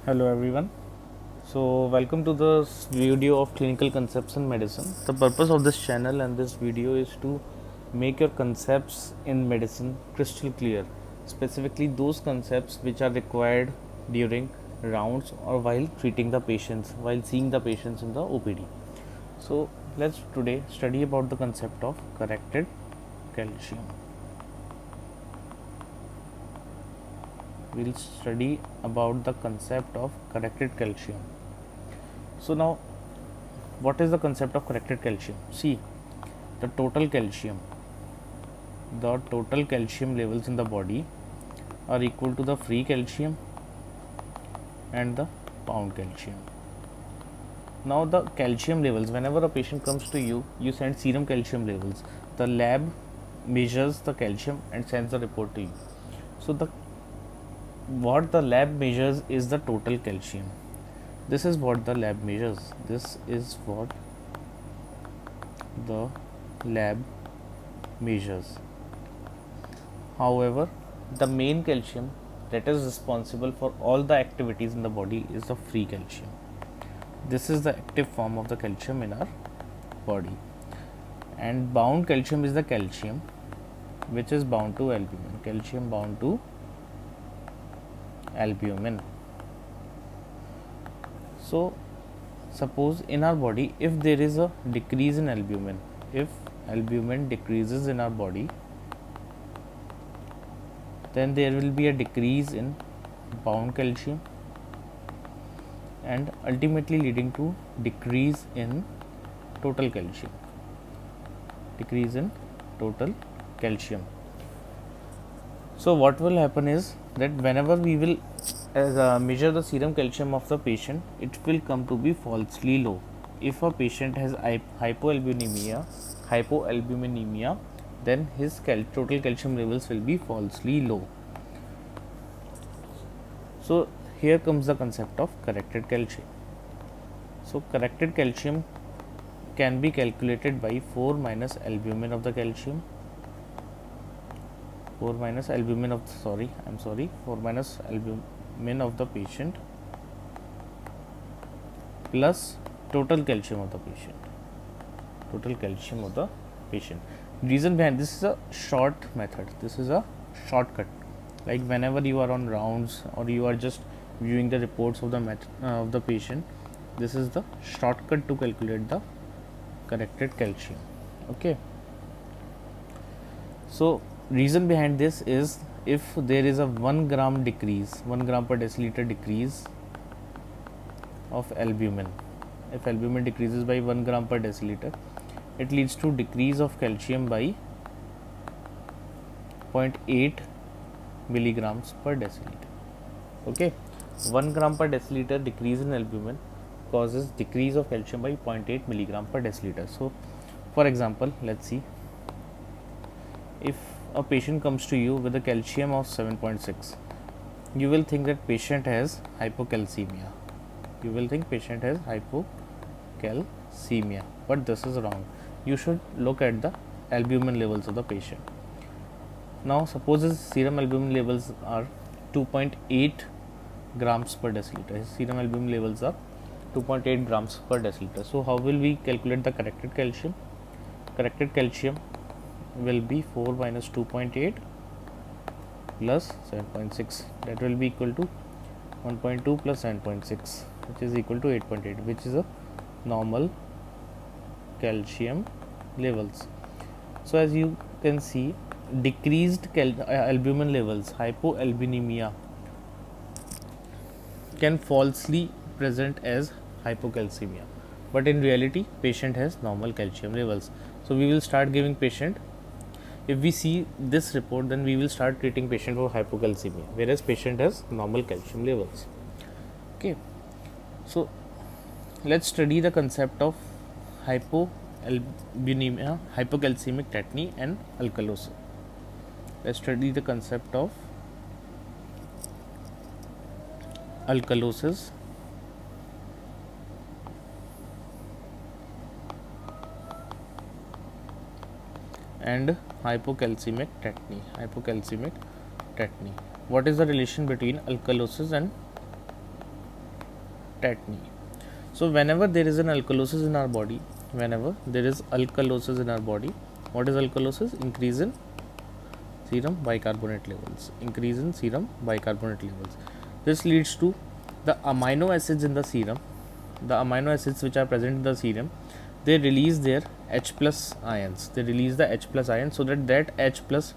Hello everyone. So welcome to this video of clinical concepts in medicine. The purpose of this channel and this video is to make your concepts in medicine crystal clear, specifically those concepts which are required during rounds or while treating the patients, while seeing the patients in the OPD. So let's today study about the concept of corrected calcium. We'll study about the concept of corrected calcium. So now, what is the concept of corrected calcium? See, the total calcium levels in the body are equal to the free calcium and the bound calcium. Now the calcium levels, whenever a patient comes to you, you send serum calcium levels. The lab measures the calcium and sends the report to you. So what the lab measures is the total calcium. This is what the lab measures. This is what the lab measures. However, the main calcium that is responsible for all the activities in the body is the free calcium. This is the active form of the calcium in our body. And bound calcium is the calcium which is bound to albumin. Calcium bound to albumin. So suppose in our body, if there is a decrease in albumin, if albumin decreases in our body, then there will be a decrease in bound calcium and ultimately leading to decrease in total calcium. Decrease in total calcium. So what will happen is that whenever we will measure the serum calcium of the patient, it will come to be falsely low. If a patient has hypoalbuminemia, then his total calcium levels will be falsely low. So here comes the concept of corrected calcium. So corrected calcium can be calculated by 4 minus albumin of the calcium, 4 minus albumin of the patient plus total calcium of the patient. Reason behind this is a short method. This is a shortcut. Like whenever you are on rounds or you are just viewing the reports of the patient, this is the shortcut to calculate the corrected calcium. Okay. So reason behind this is, if there is a 1 gram per deciliter decrease of albumin, if albumin decreases by 1 gram per deciliter, it leads to decrease of calcium by 0.8 milligrams per deciliter. Okay, 1 gram per deciliter decrease in albumin causes decrease of calcium by 0.8 milligram per deciliter. So for example, let's see, if a patient comes to you with a calcium of 7.6, you will think that patient has hypocalcemia. But this is wrong. You should look at the albumin levels of the patient. Now suppose his serum albumin levels are 2.8 grams per deciliter. His serum albumin levels are 2.8 grams per deciliter. So how will we calculate the corrected calcium? Corrected calcium will be 4 minus 2.8 plus 7.6, that will be equal to 1.2 plus 7.6, which is equal to 8.8, which is a normal calcium levels. So as you can see, decreased albumin levels, hypoalbuminemia, can falsely present as hypocalcemia, but in reality patient has normal calcium levels. So we will start giving patient, if we see this report, then we will start treating patient for hypocalcemia, whereas patient has normal calcium levels. Okay, so let's study the concept of hypoalbuminemia, hypocalcemic tetany and alkalosis. Let's study the concept of alkalosis and hypocalcemic tetany. What is the relation between alkalosis and tetany. So whenever there is an alkalosis in our body, whenever there is alkalosis in our body, what is alkalosis? Increase in serum bicarbonate levels. Increase in serum bicarbonate levels. This leads to the amino acids in the serum. The amino acids which are present in the serum, they release their H plus ions. They release the H plus ions so that that H plus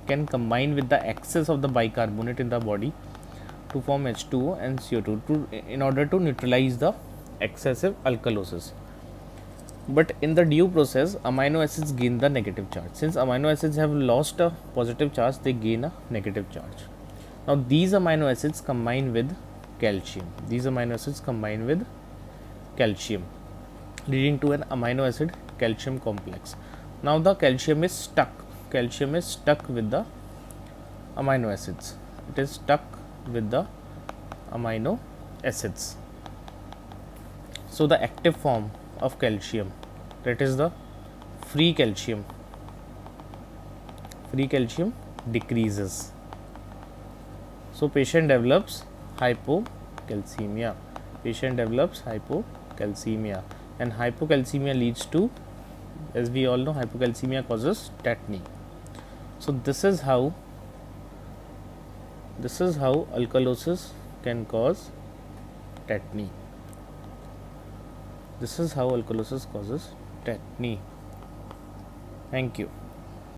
can combine with the excess of the bicarbonate in the body to form H2O and CO2 in order to neutralize the excessive alkalosis. But in the due process, amino acids gain the negative charge. Since amino acids have lost a positive charge, they gain a negative charge. Now these amino acids combine with calcium. These amino acids combine with calcium, leading to an amino acid calcium complex. Now the calcium is stuck. Calcium is stuck with the amino acids. It is stuck with the amino acids. So the active form of calcium, that is the free calcium decreases. So patient develops hypocalcemia. And hypocalcemia leads to, as we all know, hypocalcemia causes tetany. So this is how alkalosis can cause tetany. This is how alkalosis causes tetany. Thank you.